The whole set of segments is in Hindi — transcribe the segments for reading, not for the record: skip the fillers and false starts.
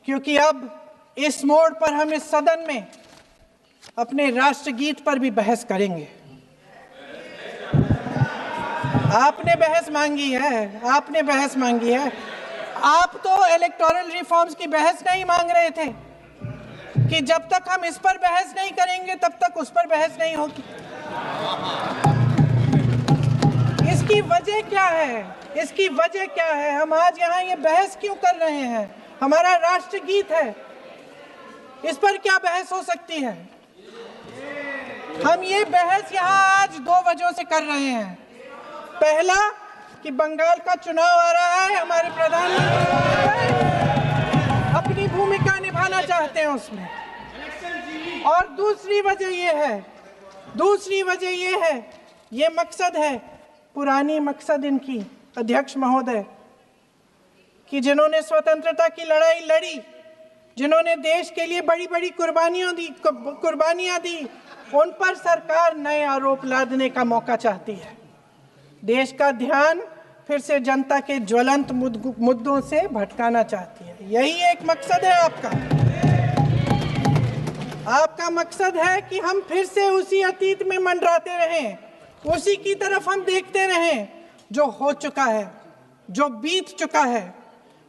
क्योंकि अब इस मोड़ पर हम इस सदन में अपने राष्ट्रगीत पर भी बहस करेंगे। आपने बहस मांगी है, आप तो इलेक्टोरल रिफॉर्म्स की बहस नहीं मांग रहे थे कि जब तक हम इस पर बहस नहीं करेंगे तब तक उस पर बहस नहीं होगी। इसकी वजह क्या है? हम आज यहाँ ये बहस क्यों कर रहे हैं? हमारा राष्ट्रगीत है, इस पर क्या बहस हो सकती है? हम ये बहस यहाँ आज 2 वजहों से कर रहे हैं। पहला कि बंगाल का चुनाव आ रहा है, हमारे प्रधानमंत्री अपनी भूमिका निभाना चाहते हैं उसमें। और दूसरी वजह ये है, ये मकसद है, पुरानी मकसद इनकी अध्यक्ष महोदय, कि जिन्होंने स्वतंत्रता की लड़ाई लड़ी, जिन्होंने देश के लिए बड़ी बड़ी कुर्बानियां दी, उन पर सरकार नए आरोप लादने का मौका चाहती है। देश का ध्यान फिर से जनता के ज्वलंत मुद्दों से भटकाना चाहती है। यही एक मकसद है आपका मकसद है कि हम फिर से उसी अतीत में मंडराते रहें, उसी की तरफ हम देखते रहें जो हो चुका है, जो बीत चुका है,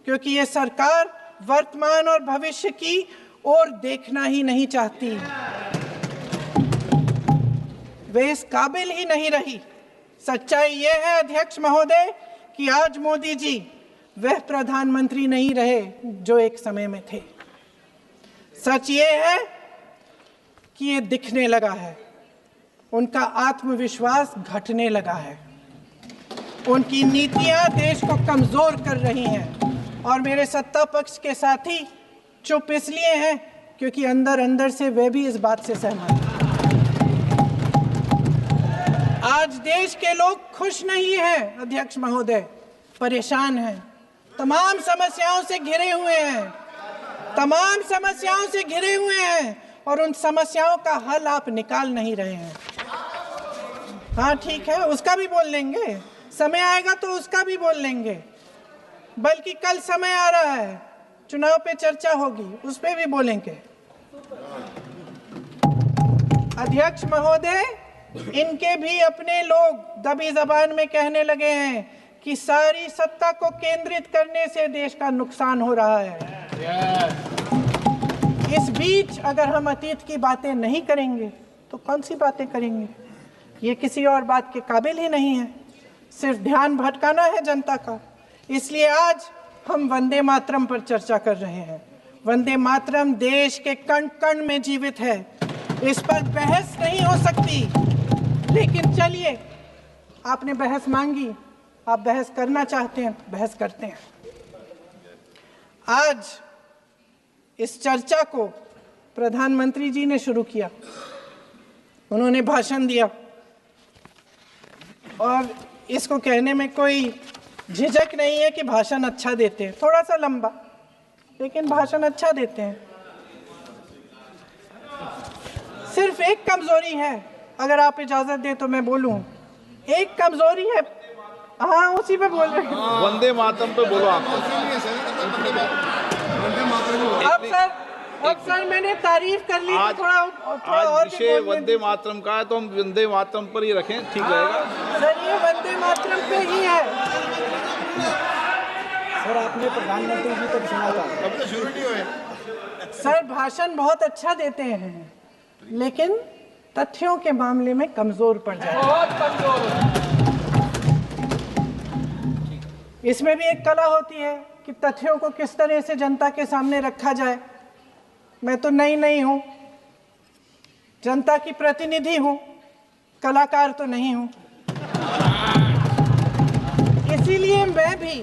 क्योंकि ये सरकार वर्तमान और भविष्य की ओर देखना ही नहीं चाहती। वे इस काबिल ही नहीं रही। सच्चाई ये है अध्यक्ष महोदय कि आज मोदी जी वह प्रधानमंत्री नहीं रहे जो एक समय में थे। सच ये है कि ये दिखने लगा है, उनका आत्मविश्वास घटने लगा है, उनकी नीतियां देश को कमजोर कर रही हैं। और मेरे सत्ता पक्ष के साथी चुप इसलिए हैं क्योंकि अंदर अंदर से वे भी इस बात से सहमत हैं। आज देश के लोग खुश नहीं हैं अध्यक्ष महोदय, परेशान हैं, तमाम समस्याओं से घिरे हुए हैं और उन समस्याओं का हल आप निकाल नहीं रहे हैं। हाँ ठीक है, उसका भी बोल लेंगे, समय आएगा तो उसका भी बोल लेंगे, बल्कि कल समय आ रहा है, चुनाव पे चर्चा होगी, उस पे भी बोलेंगे। अध्यक्ष महोदय, इनके भी अपने लोग दबी जबान में कहने लगे हैं कि सारी सत्ता को केंद्रित करने से देश का नुकसान हो रहा है। इस बीच अगर हम अतीत की बातें नहीं करेंगे तो कौन सी बातें करेंगे? ये किसी और बात के काबिल ही नहीं है, सिर्फ ध्यान भटकाना है जनता का। इसलिए आज हम वंदे मातरम पर चर्चा कर रहे हैं। वंदे मातरम देश के कण कण में जीवित है, इस पर बहस नहीं हो सकती। लेकिन चलिए, आपने बहस मांगी, आप बहस करना चाहते हैं, बहस करते हैं। आज इस चर्चा को प्रधानमंत्री जी ने शुरू किया, उन्होंने भाषण दिया और इसको कहने में कोई झिझक नहीं है कि भाषण अच्छा देते हैं, थोड़ा सा लंबा, लेकिन भाषण अच्छा देते हैं। सिर्फ एक कमजोरी है, अगर आप इजाजत दें तो मैं बोलूं, एक कमजोरी है। हाँ, उसी पे बोल रहे हैं, वंदे मातरम पे बोलो आप। अब सर मैंने तारीफ कर ली, आज, थोड़ा और विषय वंदे मातरम का है तो हम वंदे मातरम पर ही रखें, ठीक रहेगा सर। ये वंदे मातरम पे ही है सर। आपने प्रधानमंत्री जी को सुना था, अब तो शुरू नहीं हुए। सर भाषण बहुत अच्छा देते हैं, लेकिन तथ्यों के मामले में कमजोर पड़ जाते हैं, बहुत कमजोर। इसमें भी एक कला होती है कि तथ्यों को किस तरह से जनता के सामने रखा जाए। मैं तो नहीं हूं, जनता की प्रतिनिधि हूं, कलाकार तो नहीं हूं। इसीलिए मैं भी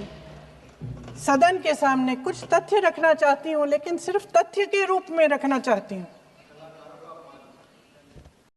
सदन के सामने कुछ तथ्य रखना चाहती हूं, लेकिन सिर्फ तथ्य के रूप में रखना चाहती हूं।